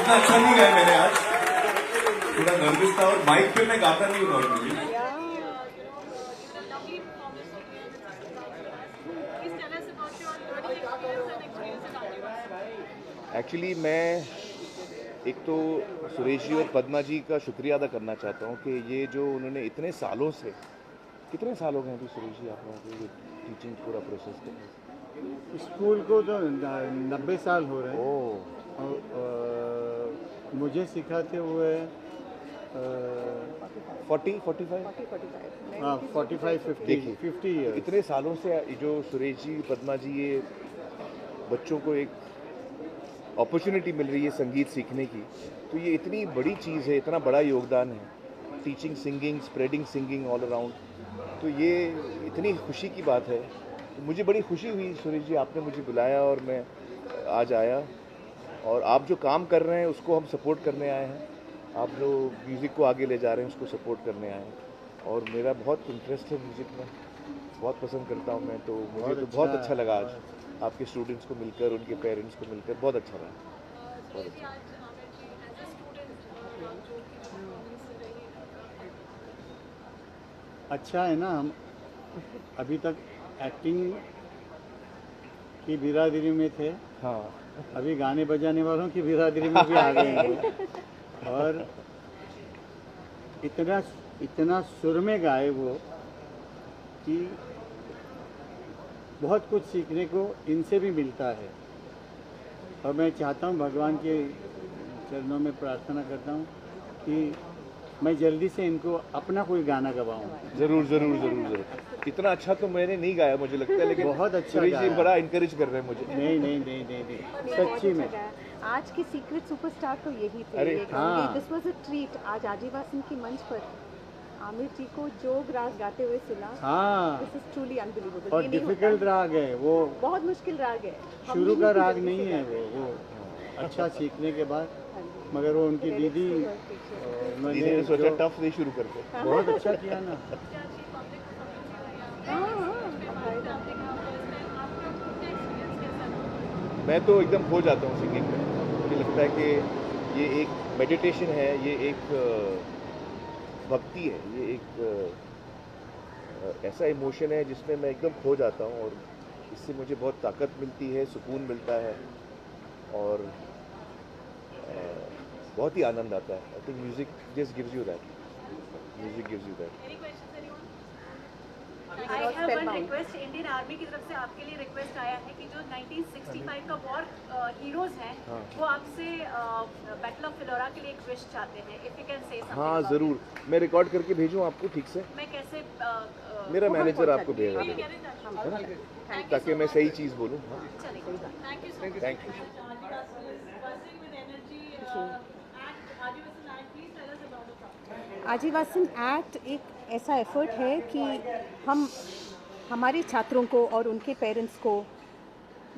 इतना अच्छा नहीं गाया मैंने आज, थोड़ा नर्वस था और माइक पे मैं गाता नहीं हूँ नॉर्मली। एक्चुअली मैं एक तो सुरेश जी और पद्मा जी का शुक्रिया अदा करना चाहता हूँ कि ये जो उन्होंने इतने सालों से, कितने साल हो गए अभी सुरेश जी आप लोगों को ये टीचिंग पूरा प्रोसेस करने? स्कूल को तो 90 साल हो रहे हैं। ओह, और मुझे सिखाते हुए 40 45 45 देखिए 50 ईयर्स। इतने सालों से जो सुरेश जी पद्मा जी ये बच्चों को एक अपॉर्चुनिटी मिल रही है संगीत सीखने की, तो ये इतनी बड़ी चीज़ है, इतना बड़ा योगदान है teaching singing, spreading singing all around. तो ये इतनी खुशी की बात है। मुझे बड़ी खुशी हुई सुरेश जी आपने मुझे बुलाया और मैं आज आया, और आप जो काम कर रहे हैं उसको हम सपोर्ट करने आए हैं, आप जो म्यूज़िक को आगे ले जा रहे हैं उसको सपोर्ट करने आए हैं। और मेरा बहुत इंटरेस्ट है म्यूज़िक में, बहुत पसंद करता हूँ मैं, तो मुझे तो बहुत अच्छा लगा आज आपके स्टूडेंट्स को मिलकर, उनके पेरेंट्स को मिलकर, बहुत अच्छा लगा, बहुत अच्छा। अच्छा है ना, हम अभी तक एक्टिंग की बिरादरी में थे, हाँ, अभी गाने बजाने वालों की बिरादरी में भी आ गए हैं। और इतना इतना सुर में गाए वो कि बहुत कुछ सीखने को इनसे भी मिलता है। और मैं चाहता हूँ, भगवान के चरणों में प्रार्थना करता हूँ कि मैं जल्दी से इनको अपना कोई गाना गवाऊँ। जरूर जरूर जरूर जरूर। इतना अच्छा तो मैंने नहीं गाया मुझे लगता है, लेकिन बहुत अच्छा सुरेश जी गाया। बड़ा इनकरेज कर रहे हैं मुझे। नहीं नहीं नहीं नहीं नहीं, सच्ची में। आज की सीक्रेट सुपरस्टार तो यही थे। अरे हाँ। This was a treat. आज आदिवासी की मंच पर आमिर जी को जोग राग गाते हुए सुना। हाँ, दिस इज ट्रूली अनबिलीवेबल। और डिफिकल्ट राग है वो, बहुत मुश्किल राग है। शुरू का राग नहीं है वो अच्छा सीखने के बाद, मगर वो उनकी दीदी दीदी ने सोचा टफ नहीं शुरू करके, बहुत अच्छा किया ना। मैं तो एकदम खो जाता हूँ सिंगिंग में। मुझे लगता है कि ये एक मेडिटेशन है, ये एक भक्ति है, ये एक ऐसा इमोशन है जिसमें मैं एकदम खो जाता हूँ, और इससे मुझे बहुत ताकत मिलती है, सुकून मिलता है, और बहुत ही आनंद आता है। I think music just gives you that, music gives you that. I have one request. Indian army की तरफ से आपके लिए रिक्वेस्ट आया है कि जो 1965 का वॉर हीरोज हैं, वो आपसे बैटल ऑफ फिलोरा के लिए एक विश चाहते हैं। If you can say something. हाँ ज़रूर, मैं रिकॉर्ड करके भेजूँ आपको ठीक से? मैं कैसे मेरा मैनेजर आपको भेज देगा ताकि मैं सही चीज़ बोलूँ। हाँ, thank you so much. Thank you. आजीवासन एक्ट एक ऐसा एफर्ट है कि हम हमारे छात्रों को और उनके पेरेंट्स को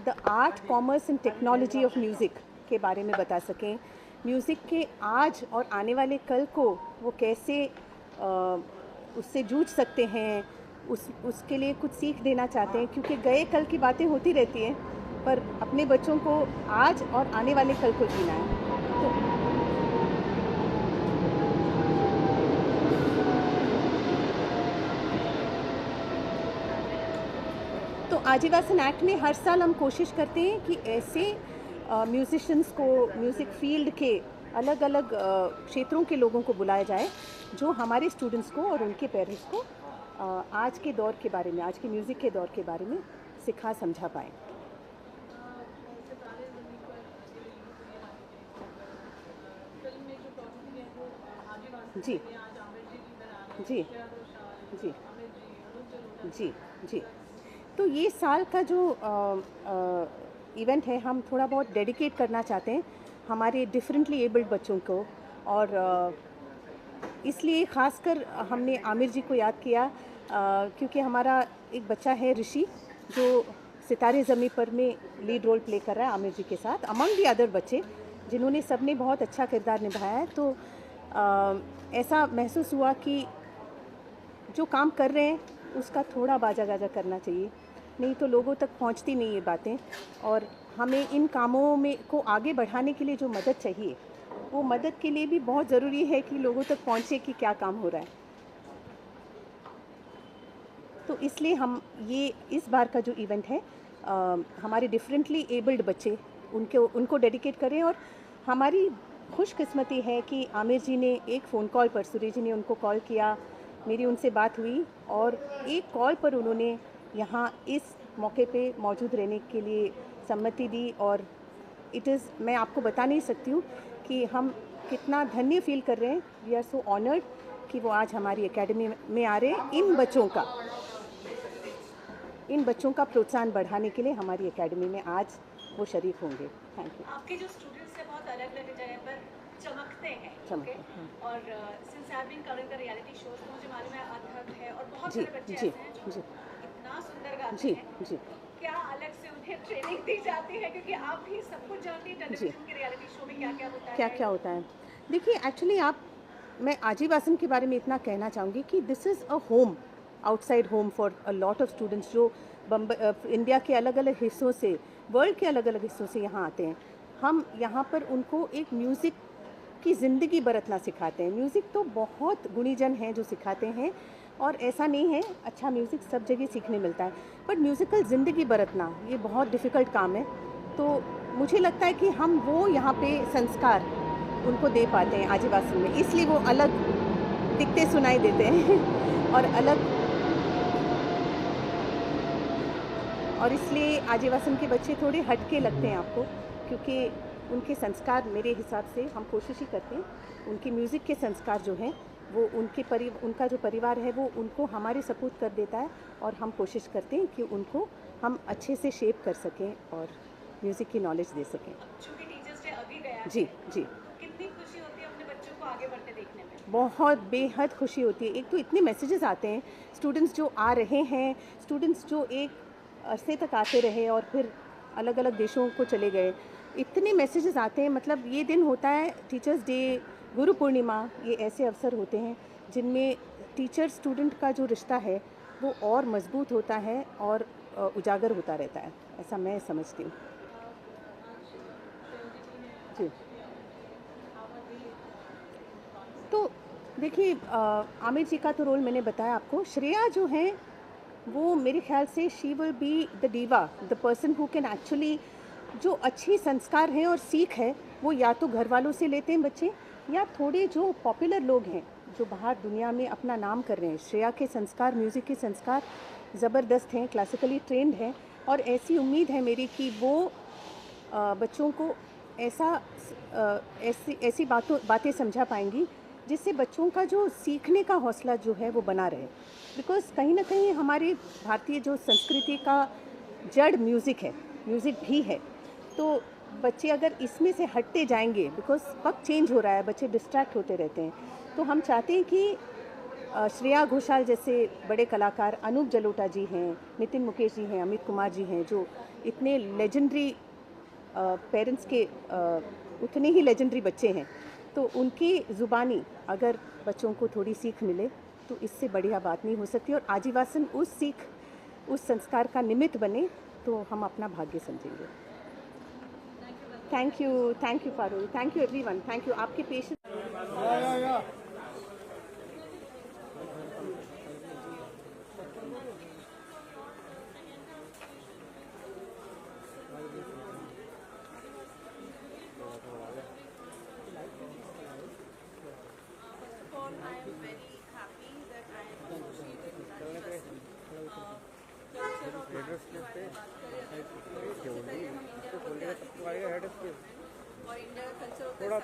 the art, commerce and technology of music के बारे में बता सकें। म्यूज़िक के आज और आने वाले कल को वो कैसे उससे जूझ सकते हैं, उसके लिए कुछ सीख देना चाहते हैं, क्योंकि गए कल की बातें होती रहती हैं, पर अपने बच्चों को आज और आने वाले कल को जीना है। तो आजीवासन एक्ट में हर साल हम कोशिश करते हैं कि ऐसे म्यूजिशियंस को, म्यूज़िक फील्ड के अलग अलग क्षेत्रों के लोगों को बुलाया जाए, जो हमारे स्टूडेंट्स को और उनके पेरेंट्स को आज के दौर के बारे में, आज के म्यूज़िक के दौर के बारे में सिखा समझा पाएँ। जी जी जी जी जी। तो ये साल का जो इवेंट है, हम थोड़ा बहुत डेडिकेट करना चाहते हैं हमारे डिफरेंटली एबल्ड बच्चों को, और इसलिए ख़ासकर हमने आमिर जी को याद किया क्योंकि हमारा एक बच्चा है ऋषि, जो सितारे ज़मीं पर में लीड रोल प्ले कर रहा है आमिर जी के साथ, अमंग दी अदर बच्चे जिन्होंने सबने बहुत अच्छा किरदार निभाया है। तो ऐसा महसूस हुआ कि जो काम कर रहे हैं उसका थोड़ा बाजा गाजा करना चाहिए, नहीं तो लोगों तक पहुंचती नहीं ये बातें, और हमें इन कामों में को आगे बढ़ाने के लिए जो मदद चाहिए वो मदद के लिए भी बहुत ज़रूरी है कि लोगों तक पहुँचे कि क्या काम हो रहा है। तो इसलिए हम ये इस बार का जो इवेंट है हमारे डिफरेंटली एबल्ड बच्चे उनको डेडिकेट करें। और हमारी खुशकिस्मती है कि आमिर जी ने एक फ़ोन कॉल पर, सुरेश जी ने उनको कॉल किया, मेरी उनसे बात हुई और एक कॉल पर उन्होंने यहाँ इस मौके पे मौजूद रहने के लिए सम्मति दी। और मैं आपको बता नहीं सकती हूँ कि हम कितना धन्य फील कर रहे हैं। वी आर सो ऑनर्ड कि वो आज हमारी एकेडमी में आ रहे हैं। इन बच्चों का प्रोत्साहन बढ़ाने के लिए हमारी एकेडमी में आज वो शरीक होंगे। Thank you. आपके जो स्टूडेंट्स हैं बहुत अलग अलग जगह पर चमकते हैं, चमकते okay? हैं। और since I been covering the reality shows तो मुझे मालूम है अथक है और बहुत जी, सारे बच्चे जी, ऐसे हैं जो जी। इतना सुंदर गाते जी, हैं। जी। क्या अलग से उन्हें ट्रेनिंग दी जाती है, क्योंकि आप भी सब कुछ जानती हैं टेलीविजन के रियलिटी शो में क्या क्या होता है? क्या क्या होता है? देखिए एक्चुअली मैं आजीवासन के बारे में इतना कहना चाहूँगी कि this is a home, outside home for a lot of students जो इंडिया के अलग अलग हिस्सों से, वर्ल्ड के अलग अलग हिस्सों से यहाँ आते हैं। हम यहाँ पर उनको एक म्यूज़िक की ज़िंदगी बरतना सिखाते हैं। म्यूज़िक तो बहुत गुणीजन हैं जो सिखाते हैं और ऐसा नहीं है, अच्छा म्यूज़िक सब जगह सीखने मिलता है, बट म्यूज़िकल ज़िंदगी बरतना ये बहुत डिफ़िकल्ट काम है। तो मुझे लगता है कि हम वो यहाँ पे संस्कार उनको दे पाते हैं आजीवासन में, इसलिए वो अलग दिखते सुनाई देते हैं और इसलिए आजीवासन के बच्चे थोड़े हटके लगते हैं आपको, क्योंकि उनके संस्कार मेरे हिसाब से हम कोशिश ही करते हैं, उनके म्यूज़िक के संस्कार जो हैं वो उनका जो परिवार है वो उनको हमारे सपोर्ट कर देता है और हम कोशिश करते हैं कि उनको हम अच्छे से शेप कर सकें और म्यूज़िक की नॉलेज दे सकें। चूंकि टीचर्स डे अभी गया है, जी जी, कितनी खुशी होती है अपने बच्चों को आगे बढ़ते देखने में? बहुत बेहद खुशी होती है। एक तो इतने मैसेजेस आते हैं, स्टूडेंट्स जो आ रहे हैं, स्टूडेंट्स जो एक अरसे तक आते रहे और फिर अलग अलग देशों को चले गए, इतने मैसेजेस आते हैं। मतलब ये दिन होता है टीचर्स डे, गुरु पूर्णिमा, ये ऐसे अवसर होते हैं जिनमें टीचर स्टूडेंट का जो रिश्ता है वो और मजबूत होता है और उजागर होता रहता है, ऐसा मैं समझती हूँ। जी, तो देखिए आमिर जी का तो रोल मैंने बताया आपको। श्रेया जो है वो मेरे ख्याल से she will be the diva, the person who can actually, जो अच्छी संस्कार है और सीख है वो या तो घर वालों से लेते हैं बच्चे, या थोड़े जो पॉपुलर लोग हैं जो बाहर दुनिया में अपना नाम कर रहे हैं। श्रेया के संस्कार, म्यूज़िक के संस्कार ज़बरदस्त हैं, क्लासिकली ट्रेंड हैं और ऐसी उम्मीद है मेरी कि वो बच्चों को ऐसी बातें समझा पाएंगी जिससे बच्चों का जो सीखने का हौसला जो है वो बना रहे। बिकॉज़ कहीं ना कहीं हमारे भारतीय जो संस्कृति का जड़ म्यूज़िक है, म्यूज़िक भी है, तो बच्चे अगर इसमें से हटते जाएंगे, बिकॉज़ वक्त चेंज हो रहा है, बच्चे डिस्ट्रैक्ट होते रहते हैं, तो हम चाहते हैं कि श्रेया घोषाल जैसे बड़े कलाकार, अनूप जलोटा जी हैं, नितिन मुकेश जी हैं, अमित कुमार जी हैं, जो इतने लेजेंडरी पेरेंट्स के उतने ही लेजेंडरी बच्चे हैं, तो उनकी ज़ुबानी अगर बच्चों को थोड़ी सीख मिले तो इससे बढ़िया बात नहीं हो सकती। और आजीवासन उस सीख, उस संस्कार का निमित्त बने तो हम अपना भाग्य समझेंगे। Thank you Farooq, thank you everyone, thank you आपके patience. I am very happy that I am associated with Adivasi. Culture of dance के बारे में बात करें अगर, सबसे पहले हम इंडिया को बोलते हैं और इंडिया का कल्चर होता है sari,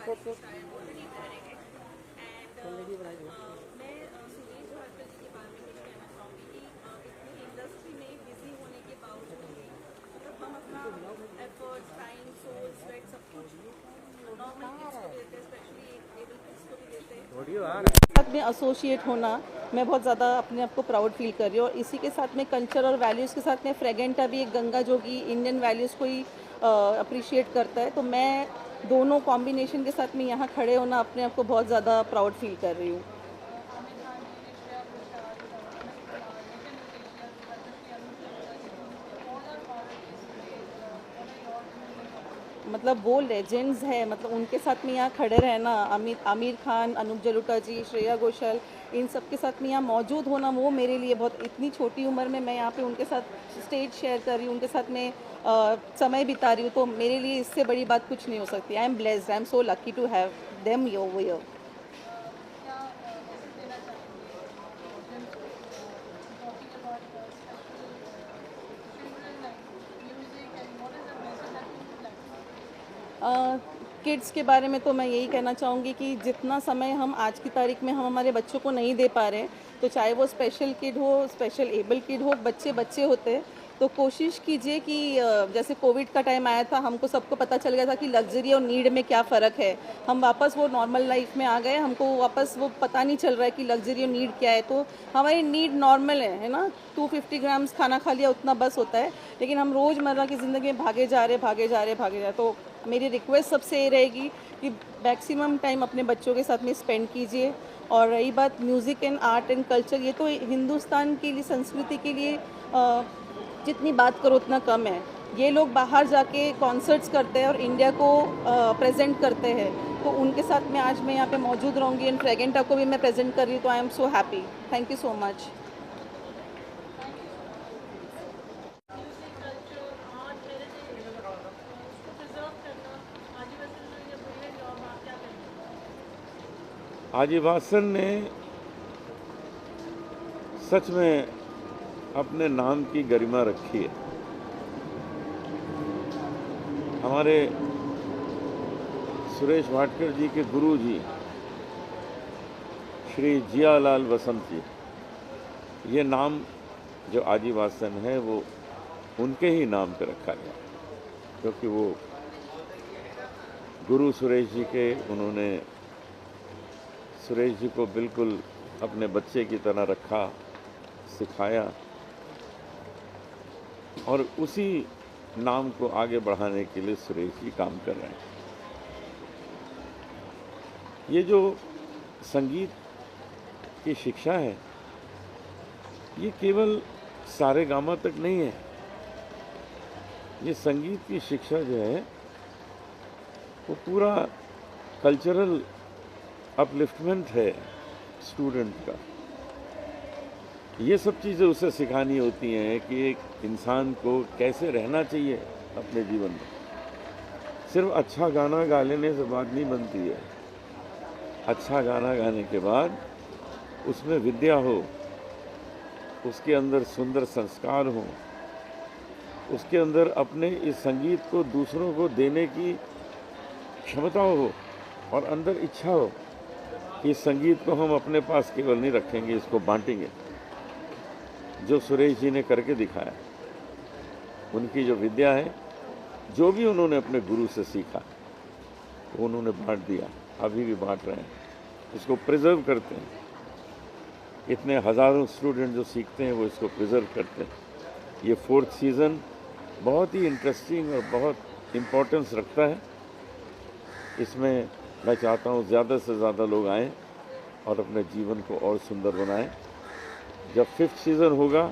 I am already wearing it. And मैं सुरेश भारकर जी के बारे में कुछ कहना चाहूँगी कि इतनी इंडस्ट्री में बिजी होने के बावजूद भी मतलब हम अपना एफर्ट, टाइम, सोल, स्वेट सब कुछ नॉर्मल किड्स को देते हैं, स्पेशली एबल किड्स को भी देते हैं। साथ में एसोसिएट होना मैं बहुत ज़्यादा अपने आप को प्राउड फील कर रही हूँ। और इसी के साथ में कल्चर और वैल्यूज़ के साथ में फ्रेगेंटा भी एक गंगा जो कि इंडियन वैल्यूज़ को ही अप्रिशिएट करता है, तो मैं दोनों कॉम्बिनेशन के साथ में यहाँ खड़े होना अपने आप को बहुत ज़्यादा प्राउड फील कर रही हूँ। मतलब वो लेजेंड्स है, मतलब उनके साथ में यहाँ खड़े रहना, आमिर खान, अनूप जलोटा जी, श्रेया घोषाल, इन सब के साथ में यहाँ मौजूद होना, वो मेरे लिए बहुत, इतनी छोटी उम्र में मैं यहाँ पे उनके साथ स्टेज शेयर कर रही हूँ, उनके साथ में समय बिता रही हूँ, तो मेरे लिए इससे बड़ी बात कुछ नहीं हो सकती। I am blessed, I am so lucky to have them over here. Kids के बारे में तो मैं यही कहना चाहूँगी कि जितना समय हम आज की तारीख में हम हमारे बच्चों को नहीं दे पा रहे, तो चाहे वो स्पेशल किड हो, स्पेशल एबल किड हो, बच्चे बच्चे होते हैं, तो कोशिश कीजिए कि जैसे कोविड का टाइम आया था, हमको सबको पता चल गया था कि लग्जरी और नीड में क्या फ़र्क है। हम वापस वो नॉर्मल लाइफ में आ गए, हमको वापस वो पता नहीं चल रहा है कि लग्जरी और नीड क्या है। तो हमारी नीड नॉर्मल है ना, 250 ग्राम्स खाना खा लिया उतना बस होता है, लेकिन हम रोज़मर्रा की ज़िंदगी में भागे जा रहे। तो मेरी रिक्वेस्ट सबसे ये रहेगी कि मैक्सिमम टाइम अपने बच्चों के साथ में स्पेंड कीजिए। और रही बात music and art and culture, ये तो हिंदुस्तान के लिए, संस्कृति के लिए जितनी बात करो उतना कम है। ये लोग बाहर जाके कॉन्सर्ट्स करते हैं और इंडिया को प्रेजेंट करते हैं, तो उनके साथ में आज मैं यहाँ पे मौजूद रहूँगी एंड फ्रेगेंटा को भी मैं प्रेजेंट कर रही हूँ, तो I am so happy. Thank you so much. आदिवासन ने सच में अपने नाम की गरिमा रखी है। हमारे सुरेश वाडकर जी के गुरु जी श्री जियालाल वसंत जी, ये नाम जो आदिवासन है वो उनके ही नाम पे रखा गया, क्योंकि वो गुरु सुरेश जी के, उन्होंने सुरेश जी को बिल्कुल अपने बच्चे की तरह रखा, सिखाया, और उसी नाम को आगे बढ़ाने के लिए सुरेश जी काम कर रहे हैं। ये जो संगीत की शिक्षा है, ये केवल सारेगामा तक नहीं है। ये संगीत की शिक्षा जो है वो पूरा कल्चरल अपलिफ्टमेंट है स्टूडेंट का। ये सब चीज़ें उसे सिखानी होती हैं कि एक इंसान को कैसे रहना चाहिए अपने जीवन में। सिर्फ अच्छा गाना गा लेने से बात नहीं बनती है। अच्छा गाना गाने के बाद उसमें विद्या हो, उसके अंदर सुंदर संस्कार हो, उसके अंदर अपने इस संगीत को दूसरों को देने की क्षमता हो, और अंदर इच्छा हो कि इस संगीत को हम अपने पास केवल नहीं रखेंगे, इसको बांटेंगे। जो सुरेश जी ने करके दिखाया, उनकी जो विद्या है, जो भी उन्होंने अपने गुरु से सीखा, वो उन्होंने बांट दिया, अभी भी बांट रहे हैं, इसको प्रिजर्व करते हैं। इतने हज़ारों स्टूडेंट जो सीखते हैं वो इसको प्रिजर्व करते हैं। ये 4th सीज़न बहुत ही इंटरेस्टिंग और बहुत इम्पोर्टेंस रखता है। इसमें मैं चाहता हूँ ज़्यादा से ज़्यादा लोग आएँ और अपने जीवन को और सुंदर बनाएं। जब 5th सीज़न होगा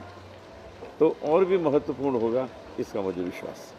तो और भी महत्वपूर्ण होगा, इसका मुझे विश्वास है।